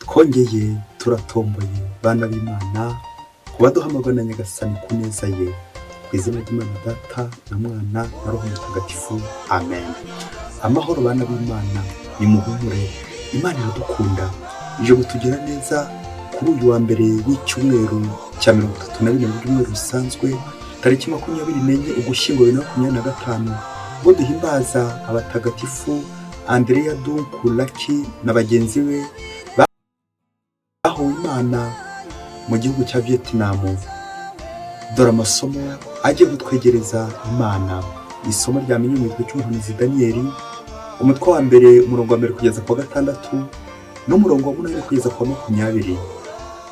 twongeye turatomboye bana b'Imana kuba duhamagara na Nyagasani ku neza ye, ku izina ry'Imana Data na Mwana na Roho Mutagatifu, amen. Amahoro bana b'Imana, nimuhumure, Imana iradukunda, ije kutugira neza kuri uyu wa mbere w'icyumweru cya 34 by'umweru bisanzwe, tariki 24 Ugushyingo 2025, ubwo duhimbaza abatagatifu Andrea Dunku Laki na bagenzi be bahawe Imana mu gihugu cya Vietnam. Dore amasomo agiye gutwegereza Imana. Isomo rya menye mu gitabo cy'umuhanuzi Daniyeli, umutwe wa mbere umurongo wa 1 kugeza ku 6 n'umurongo wa 8 kugeza ku 20.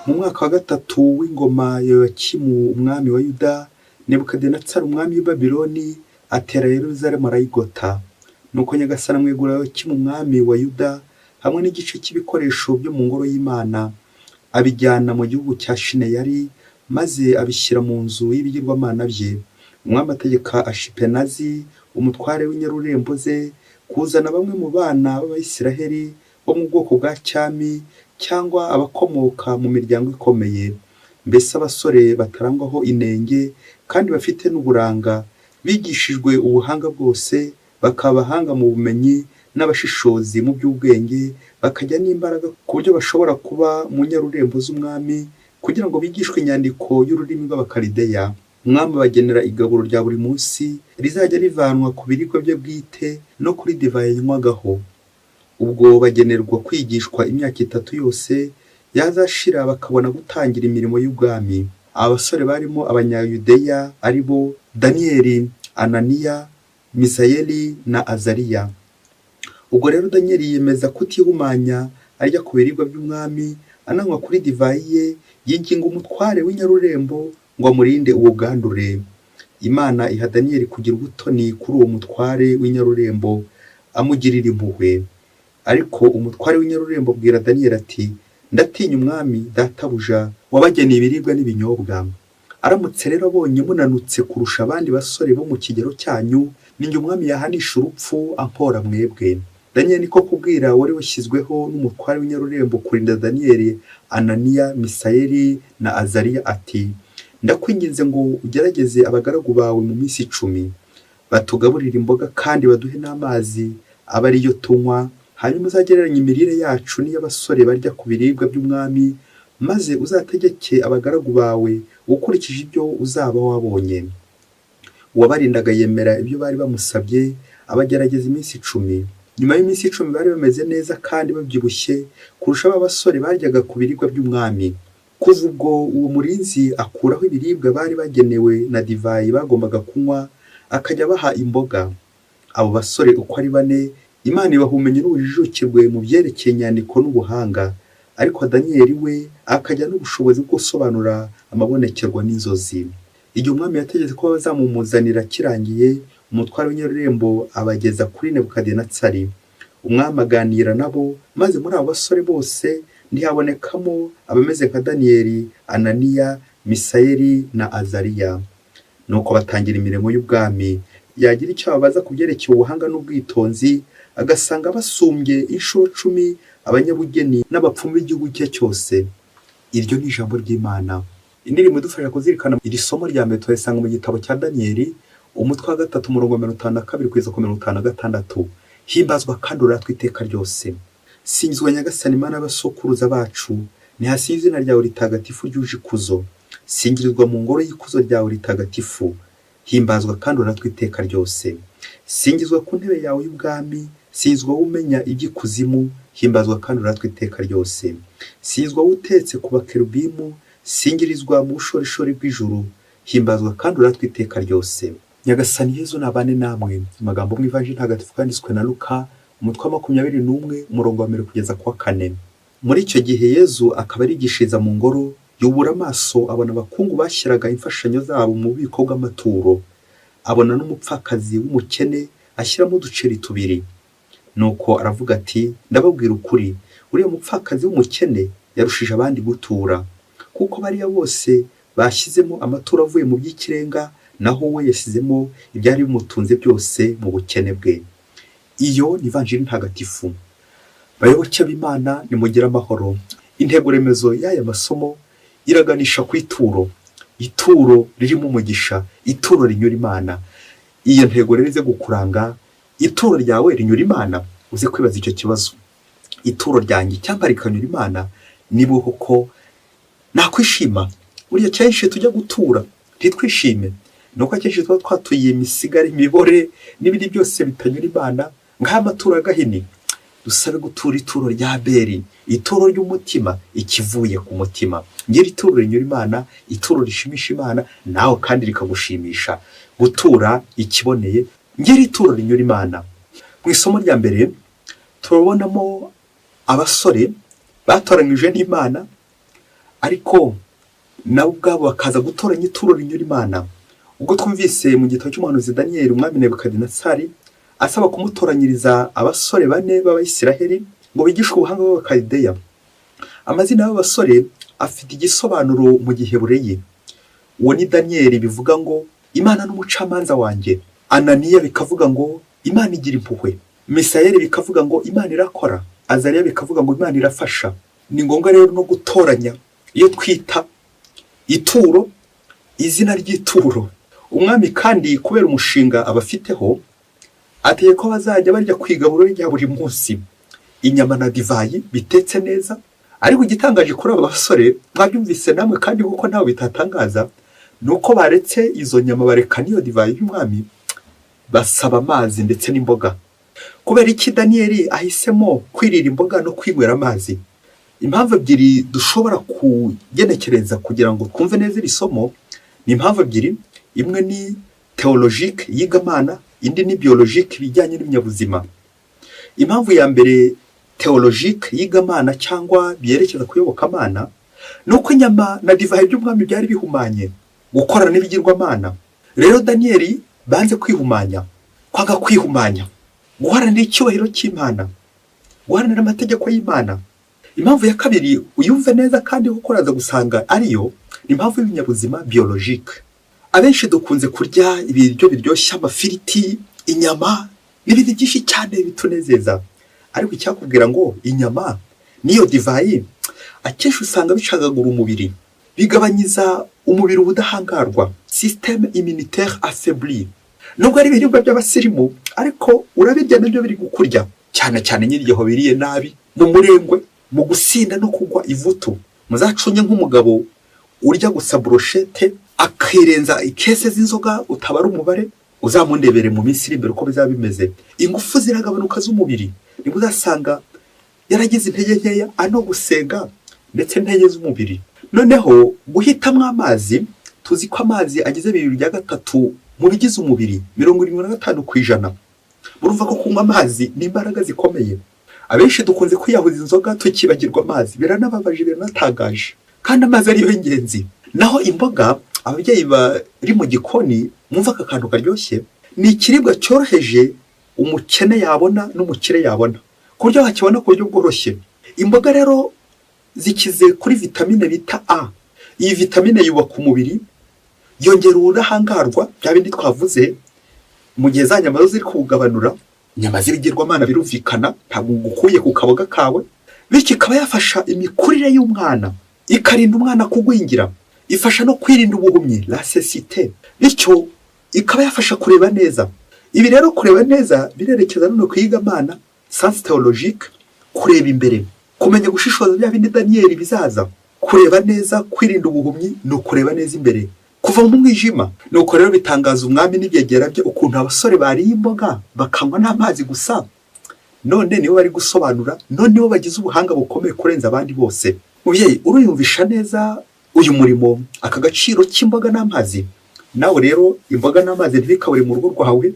Mu mwaka wa 3 w'ingoma ya Yoyakimu umwami wa Yuda, Nebukadinezari umwami w'i Babiloni atera Yerusalemu arayigota. Nuko Nyagasani amwegura Yoyakimu umwami wa Yuda hamwe n'igice cy'ibikoresho byo mu ngoro y'Imana, abijyana mu gihugu cya Shineyari, maze abishyira mu nzu y'ibigirwamana bye. Umwami ategeka Ashipenazi umutware w'inyarurembo ze kuzana bamwe mu bana b'Abayisiraheli bo mu bwoko bwa cyami cyangwa abakomoka mu miryango ikomeye, mbese abasore batarangwaho inenge kandi bafite n'uburanga, bigishijwe ubuhanga bwose, bakaba abahanga mu bumenyi n'abashishozi mu by'ubwenge, bakajya n'imbaraga ku buryo bashobora kuba mu nyarurembo z'umwami, kugira ngo bigishwe inyandiko y'ururimi rw'Abakalideya. Umwami abagenera igaburo rya buri munsi rizajya rivanwa ku biribwa bye bwite no kuri divayi yanywagaho. Ubwo bagenerwa kwigishwa imyaka 3 yose, yazashira bakabona gutangira imirimo y'ubwami. Abasore barimo Abanyayudeya ari bo Daniyeli, Ananiya, Misayeli na Azariya. Ubwo rero Daniyeli yiyemeza kutihumanya, arya ku biribwa by'umwami, ananywa kuri divayi ye, yinginga umutware w'inyarurembo ngo amurinde uwo bwandure. Imana iha Daniyeli kugira ubutoni kuri uwo mutware w'inyarurembo, amugirira impuhwe. Ariko umutware w'inyarurembo abwira Daniyeli ati, ndatinya umwami databuja wabageneye ibiribwa n'ibinyobwa. Aramutse rero abonye munanutse kurusha abandi basore bo mu kigero cyanyu, ninjye umwami yahanisha urupfu ampora mwebwe. Daniyeli niko kubwira wari washyizweho n'umutware w'inyarurembo kurinda Daniyeli, Ananiya, Misayeli na Azariya ati, ndakwinginze ngo ugerageze abagaragu bawe mu minsi 10, batugaburire imboga kandi baduhe n'amazi aba ariyo tunywa, hanyuma uzagereranya imirire yacu n'iy'abasore barya ku biribwa by'umwami, maze uzategeke abagaragu bawe ukurikije ibyo uzaba wabonye. Uwabarindaga yemera ibyo bari bamusabye, abagerageza iminsi 10. Nyuma y'iminsi 10 bari bameze neza kandi babyibushye kurusha abasore baryaga ku biribwa by'umwami. Kuva ubwo uwo murinzi akuraho ibiribwa bari bagenewe na divayi bagombaga kunywa, akajya baha imboga. Abo basore uko ari 4, Imana ibaha ubumenyi n'ubujijukirwe mu byerekeye inyandiko n'ubuhanga, ariko Daniyeli we akajya n'ubushobozi bwo gusobanura amabonekerwa n'inzozi. Igihe umwami yategetse ko bazamumuzanira kirangiye, umutware w'inyarurembo abageza kuri Nebukadinezari. Umwami aganira nabo, maze muri abo basore bose ntihabonekamo abameze nka Daniyeli, Ananiya, Misayeli na Azariya. Nuko batangira imirimo y'ubwami. Yagira icyo ababaza ku byerekeye ubuhanga n'ubwitonzi, agasanga basumbye inshuro 10 abanyabugeni n'abapfumu b'igihugu cye cyose. Iryo ni ijambo ry'Imana. Indirimbo idufasha kuzirikana iri somo rya mbere tuyasanga mu gitabo cya Daniyeli, umutwe wa 3 umurongo wa 52 kugeza ku 56. Himbazwa kandi uratwa iteka ryose. Singizwa Nyagasani Imana y'abasokuruza bacu, nihasize izina ryawe ritagatifu ryuje ikuzo. Singirizwa mu ngoro y'ikuzo ryawe ritagatifu. Himbazwa kandi uratwa iteka ryose. Singizwa ku ntebe yawe y'ubwami, singizwa umenya iby'ikuzimu, himbazwa kandi uratwa iteka ryose. Singizwa utetse ku bakerubimu, singirizwa mu bushorishori bw'ijuru, himbazwa kandi uratwa iteka ryose. Nyagasani Yezu nabane namwe. Amagambo mu Ivanjili ntagatifu yanditswe na Luka, umutwe wa 21 umurongo wa 1 kugeza ku 4. Muri icyo gihe Yezu akaba arigishiriza mu ngoro, yubura amaso abona abakungu bashyiraga imfashanyo zabo mu bubiko bw'amaturo. Abona n'umupfakazi w'umukene ashyiramo uduceri 2. Nuko aravuga ati, ndababwira ukuri, uriya mupfakazi w'umukene yarushije abandi gutura, kuko bariya bose bashyizemo amaturo avuye mu by'ikirenga, naho we yashyizemo ibyari bimutunze byose mu bukene bwe. Iyo ni Ivanjili ntagatifu. Bayoboke b'Imana nimugire amahoro. intego remezo y'aya masomo iraganisha ku ituro ririmo umugisha, ituro rinyura Imana. Iyo ntego rero ize gukuranga, ituro ryawe rinyura Imana. Uze kwibaza icyo kibazo, ituro ryanjye cyangwa rikanyura Imana, niba koko nakwishima. Buriya kenshi tujya gutura ntitwishime, nuko akenshi tuba twatuye imisigari, imibore n'ibindi byose bitanyura Imana, nk'aya maturo y'agahini. Dusabe gutura ituro rya Abeli, ituro ry'umutima, ikivuye ku mutima. Ngira ituro rinyura Imana, ituro rishimisha Imana, nawe kandi rikagushimisha. Gutura ikiboneye, ngira ituro rinyura Imana. Mu isomo rya mbere turabonamo abasore batoranyije n'Imana, ariko nabo ubwabo bakaza gutoranya ituro rinyura Imana. Ubwo twumvise mu gitabo cy'umuhanuzi Daniyeli, umwami Nebukadinezari asaba kumutoranyiriza abasore 4 b'Abayisiraheli ngo bigishe ubuhanga bw'Abakalideya. Amazina y'abasore afite igisobanuro mu Giheburayi. Uwo ni Daniyeli, bivuga ngo Imana n'umucamanza wanjye. Ananiya bikavuga ngo Imana igira impuhwe. Misayeli bikavuga ngo Imana irakora. Azariya bikavuga ngo Imana irafasha. Ni ngombwa rero no gutoranya iyo twita ituro, izina ry'ituro. Umwami kandi kubera umushinga abafiteho, ateye ko bazajya barya kwigaburo rya buri munsi inyama na divayi bitetse neza. Ariko igitangaje kuri aba basore, mwabyumvise namwe kandi kuko ntawe bitatangaza, nuko baretse izo nyama bareka niyo divayi y'umwami, basaba amazi ndetse n'imboga. Kubera iki Daniyeli ahisemo kwirira imboga no kwinywera amazi? Impamvu ebyiri dushobora kugenekereza kugira ngo twumve neza iri somo. Ni impamvu ebyiri, imwe ni theologique yigamana, indi ni biologique bijyanye n'ibinyabuzima. Impamvu ya mbere theologique yigamana cyangwa byerekeza kuyoboka Imana, nuko inyama na divayi by'umwami byari bihumanye, gukorana n'ibigirwamana. Rero Daniyeli banze kwihumanya, kwanga kwihumanya, guharanira icyubahiro cy'Imana, guharanira amategeko y'Imana. Impamvu ya kabiri uyumve neza kandi kuko uraza gusanga ariyo, ni impamvu y'ibinyabuzima biologique. Abenshi dukunze kurya ibiryo biryoshye, amafiriti, inyama n'ibindi byinshi cyane bitunezeza. Ariko icyakubwira ngo inyama niyo divayi akenshi usanga bicagagura umubiri, bigabanyiza umubiri ubudahangarwa, système immunitaire affaibli. Nubwo ari ibiribwa by'abasirimu, ariko urabirya nabyo biri gukurya, cyane cyane nyiriyeho biriye nabi, mu murengwe, mu gusinda no kugwa ivutu. Muzacunye nk'umugabo urya gusa brochette akirenza ikese z'inzoga utabara umubare, uzamundebere mu minsi iri imbere uko bizaba bimeze. Ingufu ziragabanuka z'umubiri, nibwo uzasanga yaragize intege nkeya ano gusenga ndetse intege z'umubiri. Noneho guhitamo amazi, tuzi ko amazi agize 2/3 mu bigize umubiri, 75%. Murumva ko kunywa amazi ni imbaraga zikomeye. Abenshi dukunze kwiyahuza inzoga tukibagirwa amazi, biranababaje, biranatangaje, kandi amazi ariyo ingenzi. Naho imboga, ababyeyi bari mu gikoni mwumva aka kantu karyoshye, ni ikiribwa cyoroheje umukene yabona n'umukire yabona, ku buryo wakibona ku buryo bworoshye. Imboga rero zikize kuri vitamine bita A. Iyi vitamine yubaka umubiri, yongera ubudahangarwa, bya bindi twavuze mu gihe za nyama ziri kugabanura. Inyama z'ibigirwamana birumvikana, ntabwo ngukuye ku kaboga kawe, bityo ikaba yafasha imikurire y'umwana, ikarinda umwana kugwingira, ifasha no kwirinda ubuhumyi, la cécité, bityo ikaba yafasha kureba neza. Ibi rero kureba neza birerekeza none kwigamana, sens théologique, kureba imbere, kumenya gushishoza bya bindi Daniyeli bizaza. Kureba neza, kwirinda ubuhumyi, no kureba neza imbere, kuva mu mwijima. Nuko rero bitangaza umwami n'ibyegera bye ukuntu abasore bariye imboga bakanywa n'amazi gusa, none nibo bari gusobanura, none nibo bagize ubuhanga bukomeye kurenza abandi bose. Mubyeyi, uruyumvisha neza uyu murimo, aka gaciro cy'imboga n'amazi? Nawe rero imboga n'amazi ntibikabure mu rugo rwawe,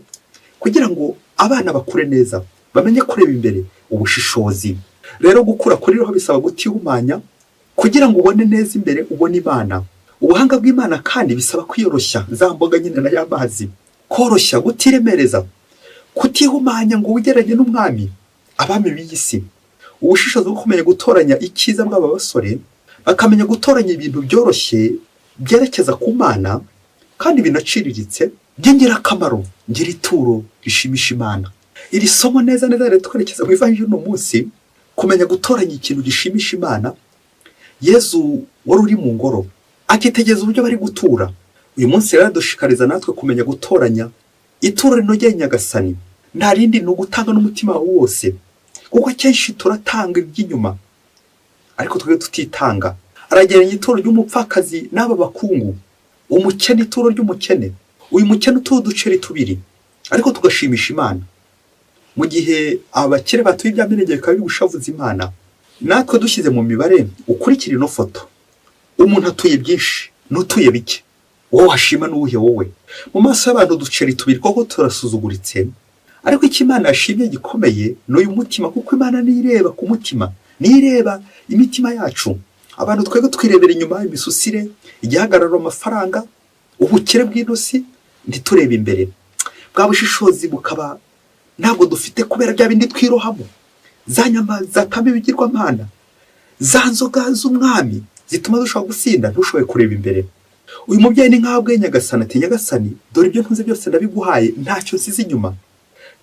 kugira ngo abana bakure neza, bamenye kureba imbere, ubushishozi. Rero gukura kuri roho bisaba gutihumanya, kugira ngo ubone neza imbere, ubone Imana. Ubuhanga bw'Imana kandi bisaba kwiyoroshya, za mboga nyine na y'amazi, koroshya, gutiremereza, kutihumanya ngo ugeranye n'umwami, abami b'iyi si. Ubushishozi bwo kumenya gutoranya icyiza bw'aba basore, bakamenya gutoranya ibintu byoroshye byerekeza ku Mana kandi binaciriritse, by'ingirakamaro, ngira ituro rishimisha Imana. Iri somo neza neza rero twerekeza mu ivanjiri uno munsi, kumenya gutoranya ikintu gishimisha Imana, Yezu wari uri mu ngoro akitegereza uburyo bari gutura. Uyu munsi rero dushikariza natwe kumenya gutoranya ituro rinogeye Nyagasani. Nta rindi ni ugutanga n'umutima wose, kuko akenshi turatanga iby'inyuma ariko twebwe tutitanga. Arageranya ituro ry'umupfakazi n'aba bakungu, umukene ituro ry'umukene. Uyu mukene utuye uduceri tubiri ariko tugashimisha Imana, mu gihe abakire batuye ibya mirenge bikaba biri gushavuza Imana. Natwe dushyize mu mibare ukurikira ino foto, umuntu atuye byinshi n'utuye bike, wowe washima n'uwuhe wowe? Mu maso y'abantu uduceri tubiri koko turasuzuguritse, ariko icyo Imana yashimye gikomeye ni uyu mutima, kuko Imana nireba ku mutima, nireba imitima yacu. Abantu twebwe twirebera inyuma imisusire, igihagararo, amafaranga, ubukire bw'inosi, ntiturebe imbere. Bwa bushishozi bukaba ntabwo dufite kubera bya bindi twirohamo, za nyama zatamba ibigirwamana, za nzoga z'umwami zituma dushobora gusinda ntushoboye kureba imbere. Uyu mubyeyi ni nk'ahabwe Nyagasani ati, Nyagasani dore ibyo ntunze byose ndabiguhaye, ntacyo nsize inyuma.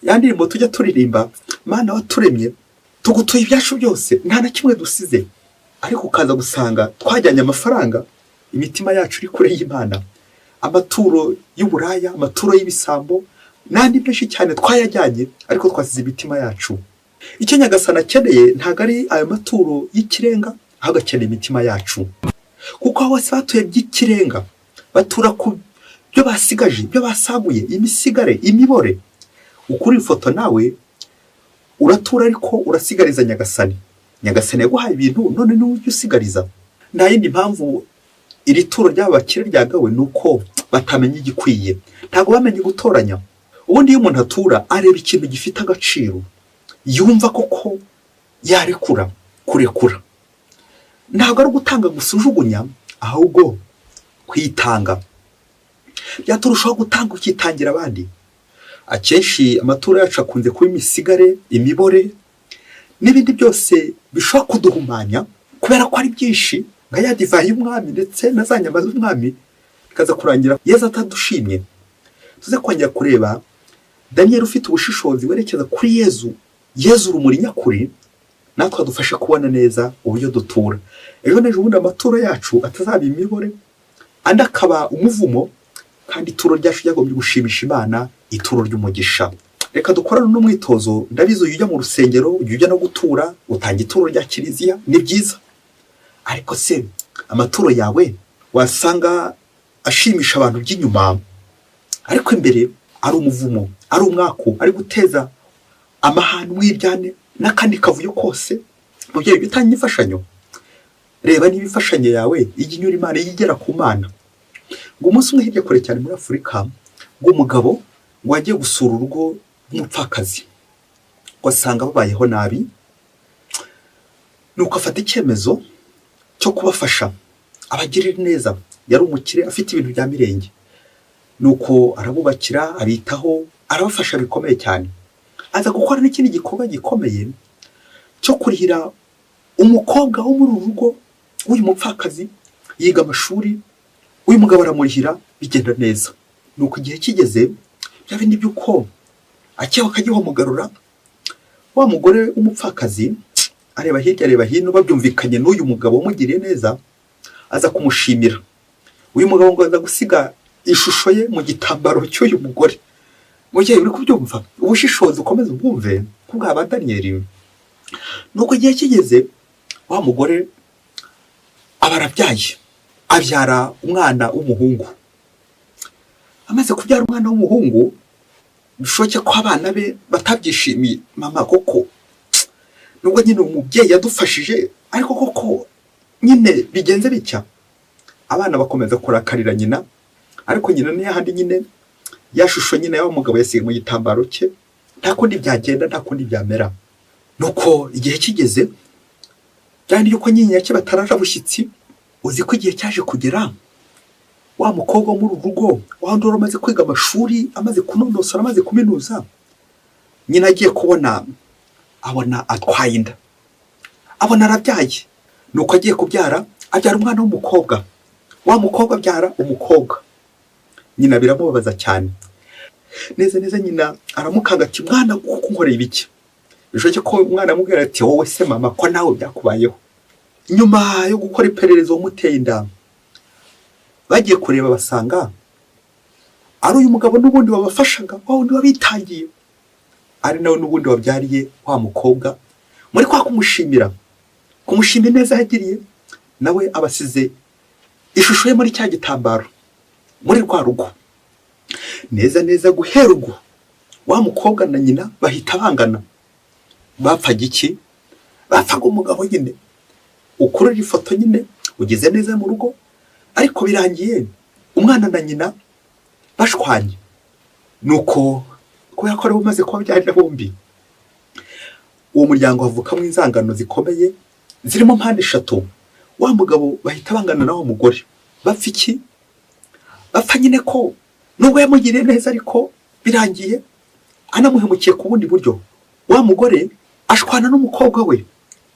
Ya ndirimbo tujya turirimba, Mana waturemye tugutuye ibyacu byose, nta na kimwe dusize. Ariko ukaza gusanga twajyanye amafaranga, imitima yacu iri kure y'Imana. Amaturo y'uburaya, amaturo y'ibisambo n'andi menshi cyane twayajyanye, ariko twasize imitima yacu. Icyo Nyagasani akeneye ntabwo ari ayo maturo y'ikirenga, ahubwo akeneye imitima yacu, kuko abo bose batuye by'ikirenga batura ku byo basigaje, ibyo basaguye, imisigare, imibore. Ukuri ifoto nawe uratura ariko urasigariza Nyagasani. Nyagasani yaguhaye ibintu, none niwe ujya usigariza. Nta yindi mpamvu iri turo ry'abakire ryagawe ni uko batamenya igikwiye, ntabwo bamenye gutoranya. Ubundi iyo umuntu atura areba ikintu gifite agaciro, yumva koko yarekura, kurekura. Ntabwo ari ugutanga gusa ujugunya, ahubwo kwitanga. Byaturushaho gutanga ukitangira abandi. Akenshi amaturo yacu akunze kuba imisigare, imibore n'ibindi byose bishobora kuduhumanya, kubera ko ari byinshi, nka ya divayi y'umwami ndetse na za nyama z'umwami, bikaza kurangira Yezu atadushimye. Tuze kongera kureba Daniyeli ufite ubushishozi werekeza kuri Yezu, Yezu urumuri nyakuri, natwe adufashe kubona neza uburyo dutura. Ejo n'ejo bundi amaturo yacu atazaba imibore, andi akaba umuvumo, kandi ituro ryacu ryagombye gushimisha Imana, ituro ry'umugisha. Reka dukorane n'umwitozo. Ndabizi ujya mu rusengero, ujya no gutura, utanga ituro rya kiliziya, ni byiza. Ariko se amaturo yawe wasanga ashimisha abantu by'inyuma, ariko imbere ari umuvumo, ari umwaku, ari guteza amahane, umwiryane n'akandi kavuyo kose. Mubyeyi bitanye imfashanyo, reba niba imfashanyo yawe ijya inyura Imana, igera ku Mana. Ngo umunsi umwe hirya kure cyane muri Afurika, ngo umugabo ngo agiye gusura urugo rw'umupfakazi, ngo asanga babayeho nabi, nuko afata icyemezo cyo kubafasha, abagirira neza. Yari umukire afite ibintu bya mirenge, nuko arabubakira, abitaho, arabafasha bikomeye cyane. Aza gukora n'ikindi gikorwa gikomeye cyo kurihira umukobwa wo muri uru rugo w'uyu mupfakazi yiga amashuri. Uyu mugabo aramurihira, bigenda neza. Nuko igihe kigeze, bya bindi by'uko akeho akagihomugarura, wa mugore w'umupfakazi areba hirya areba hino, babyumvikanye n'uyu mugabo umugiriye neza, aza kumushimira. Uyu mugabo ngo aza gusiga ishusho ye mu gitambaro cy'uyu mugore. Mujye uri kubyumva, ubushishozi ukomeza ubwumve kubwa Daniyeli. Nuko igihe kigeze, wa mugore aba arabyaye, abyara umwana w'umuhungu. Amaze kubyara umwana w'umuhungu, bishoboke ko abana be batabyishimiye. Mama koko nubwo nyine umubyeyi yadufashije, ariko koko nyine bigenze bitya. Abana bakomeza kurakarira nyina, ariko nyina ni yahandi nyine ya shusho nyine y'aho umugabo yasize mu gitambaro cye, nta kundi byagenda, nta kundi byamera. Nuko igihe kigeze, byandi yuko nyinya cye bataraje bushyitsi. Uzi ko igihe cyaje kugera, wa mukobwa wo muri urugo, wa ndoro amaze kwiga amashuri, amaze kunonosora, amaze kuminuza, nyina agiye kubona, abona atwaye inda, abona arabyaye. Nuko agiye kubyara, abyara umwana w'umukobwa. Wa mukobwa abyara umukobwa. Nyina biramubabaza cyane. Neza neza nyina aramukanga ati, mwana kuko nkoreye ibiki? Bishoboke ko umwana amubwira ati, wowe se mama ko nawe byakubayeho. nyuma yo gukora iperereza wamuteye inda bagiye kureba basanga ari uyu mugabo n'ubundi wabafashaga, wa wundi wabitangiye, ari nawe n'ubundi wabyariye wa mukobwa. Muri kwa kumushimira neza yagiriye, nawe abasize ishusho ye muri cya gitambaro muri rwa rugo. Neza guhera ubwo wa mukobwa na nyina bahita bangana. Bapfaga iki? Bapfaga umugabo nyine ukurura ifoto nyine ugeze neza mu rugo, ariko birangiye umwana na nyina bashwanye. Nuko ko yakorewe umaze kubabyarira bombi, uwo muryango havukamo inzangano zikomeye zirimo mpande eshatu. Wa mugabo bahita bangana na wa mugore. Bapfa iki? Bapfa nyine ko nubwo yamugiriye neza ariko birangiye anamuhemukiye ku bundi buryo. Wa mugore ashwana n'umukobwa we.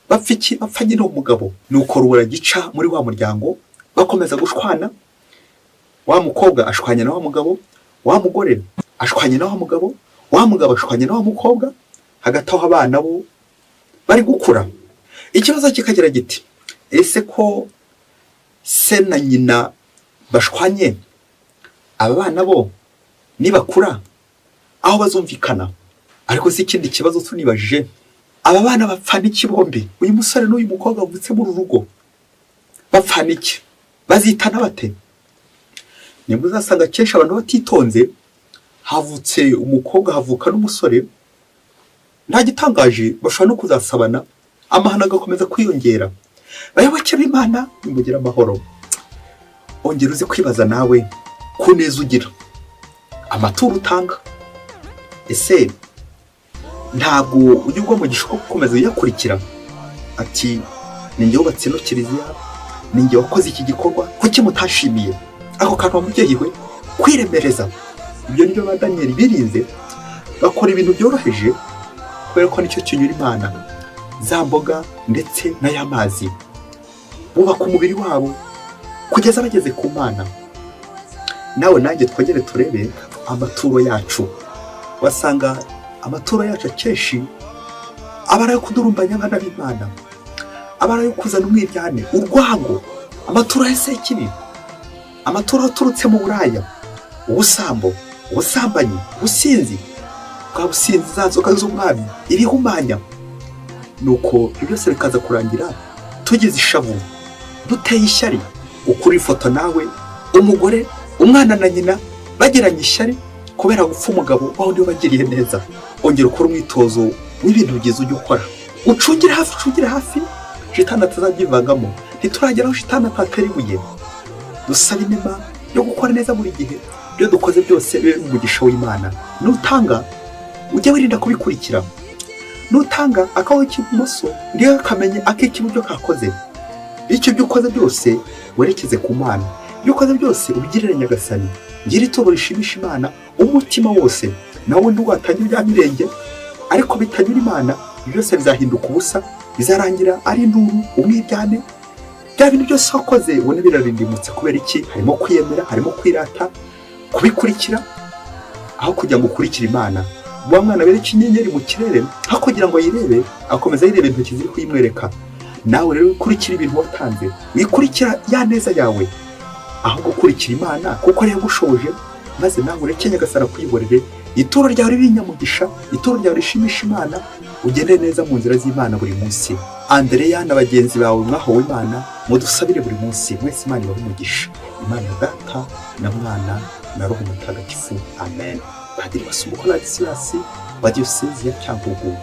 Bapfa iki? Bapfa nyine umugabo. Nuko rubura gica muri wa muryango, bakomeza gushwana. Wa mukobwa ashwanya na wa mugabo, wa mugore ashwanya na wa mugabo, wa mugabo ashwanya na wa mukobwa. Hagati aho abana bo bari gukura. Ikibazo kikagira giti, ese ko se na nyina bashwanye, aba bana bo nibakura aho bazumvikana? Ariko si ikindi kibazo tunibajije, aba bana bapfana iki bombi? Uyu musore n'uyu mukobwa bavutse muri rugo bapfana iki? Bazitana bate? Nibwo uzasanga kenshi abantu batitonze, havutse umukobwa havuka n'umusore, nta gitangaje bashobora no kuzasabana, amahano agakomeza kwiyongera. Bayoboke b'Imana nimugira amahoro. Ongera uzi kwibaza nawe ku neza ugira, amaturo utanga, ese ntabwo ujya ugwa mu gishuko gukomeza uyakurikira? Ati ninjye wubatse ino kiliziya, ninjye wakoze iki gikorwa, kuki mutashimiye? Ako kantu wamubyeyi we kwiremereza. Ibyo nibyo ba Daniel birinze, bakora ibintu byoroheje kubera ko nicyo kinyura Imana. Za mboga ndetse n'ay'amazi, bubaka umubiri wabo kugeza bageze ku Mana. Nawe nanjye twongere turebe amaturo yacu. Wasanga amaturo yacu akenshi aba ari ayo kudurumbanya abana b'Imana, aba ari ayo kuzana umwiryane, urwango. Amaturo ya sekibi, amaturo aturutse mu buraya, ubusambo, ubusambanyi, ubusinzi, bwa businzi, za nzoga z'umwami, ibihumanya. Nuko ibyo byose bikaza kurangira tugize ishavu, duteye ishyari. Ukuri ifoto nawe, umugore, umwana na nyina bagiranye ishyari kubera gupfa umugabo wa wundi wabagiriye neza. Ongera ukora umwitozo w'ibintu byiza ujya ukora, ucungire hafi shitani atazabyivangamo. Ntituragera aho shitani atatera ibuye. Dusaba inema yo gukora neza buri gihe, ibyo dukoze byose bibe umugisha w'Imana. Nutanga ujye wirinda kubikurikira. Nutanga akaho k'ibumoso ndiyo kamenye ak'iburyo kakoze. Icyo byo ukoze byose werekeze ku Mana. Ibyo ukoze byose ubigirire Nyagasani. Ngira ituro rishimisha Imana umutima wose. Nawe undi watangira bya mirenge ariko bitanyura Imana, byose bizahinduka ubusa, bizarangira ari induru, umwiryane. Bya bintu byose wakoze ubone birarindimutse. Kubera iki? Harimo kwiyemera, harimo kwirata, kubikurikira aho kujya ngo ukurikire Imana. Wa mwana bereka inyenyeri mu kirere, aho kugira ngo ayirebe akomeza yirebe intoki ziri kuyimwereka. Nawe rero ukurikira ibintu watanze, wikurikira ya neza yawe aho gukurikira Imana, kuko ariyo gushoje. Maze nawe ureke Nyagasani kwiborere, ituro ryawe ribinyamugisha, ituro ryawe rishimisha Imana, ugende neza mu nzira z'Imana buri munsi. Andreya na bagenzi bawe mwahowe Imana, mudusabire buri munsi. Mwese Imana ibahe umugisha. Imana Data na Mwana na Roho Mutagatifu. Amen. Padiri Basumbuko Ladislas wa Diyosezi ya Cyangugu.